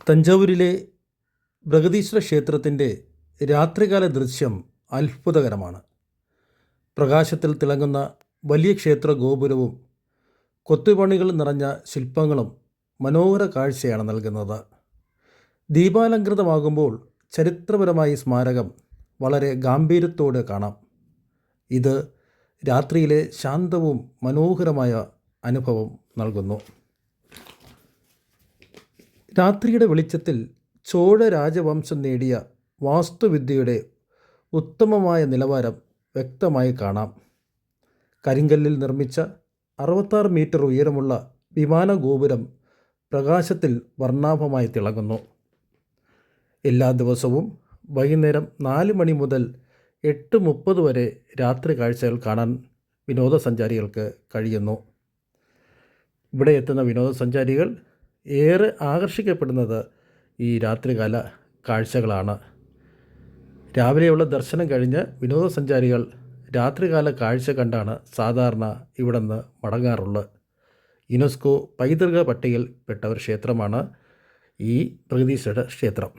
തഞ്ചാവൂരിലെ ബൃഹദീശ്വര ക്ഷേത്രത്തിൻ്റെ രാത്രികാല ദൃശ്യം അത്ഭുതകരമാണ്. പ്രകാശത്തിൽ തിളങ്ങുന്ന വലിയ ക്ഷേത്ര ഗോപുരവും കൊത്തുപണികൾ നിറഞ്ഞ ശില്പങ്ങളും മനോഹര കാഴ്ചയാണ് നൽകുന്നത്. ദീപാലങ്കൃതമാകുമ്പോൾ ചരിത്രപരമായി സ്മാരകം വളരെ ഗാംഭീര്യത്തോടെ കാണാം. ഇത് രാത്രിയിലെ ശാന്തവും മനോഹരമായ അനുഭവം നൽകുന്നു. രാത്രിയുടെ വെളിച്ചത്തിൽ ചോഴ രാജവംശം നേടിയ വാസ്തുവിദ്യയുടെ ഉത്തമമായ നിലവാരം വ്യക്തമായി കാണാം. കരിങ്കല്ലിൽ നിർമ്മിച്ച 66 മീറ്റർ ഉയരമുള്ള വിമാന ഗോപുരം പ്രകാശത്തിൽ വർണ്ണാഭമായി തിളങ്ങുന്നു. എല്ലാ ദിവസവും വൈകുന്നേരം 4 മണി മുതൽ 8:30 വരെ രാത്രി കാഴ്ചകൾ കാണാൻ വിനോദസഞ്ചാരികൾക്ക് കഴിയുന്നു. ഇവിടെ എത്തുന്ന വിനോദസഞ്ചാരികൾ ഏറെ ആകർഷിക്കപ്പെടുന്നത് ഈ രാത്രികാല കാഴ്ചകളാണ്. രാവിലെയുള്ള ദർശനം കഴിഞ്ഞ് വിനോദസഞ്ചാരികൾ രാത്രികാല കാഴ്ച കണ്ടാണ് സാധാരണ ഇവിടെ നിന്ന് മടങ്ങാറുള്ളത്. യുനെസ്കോ പൈതൃക പട്ടികയിൽ പെട്ട ഒരു ക്ഷേത്രമാണ് ഈ ബൃഹദീശ്വര ക്ഷേത്രം.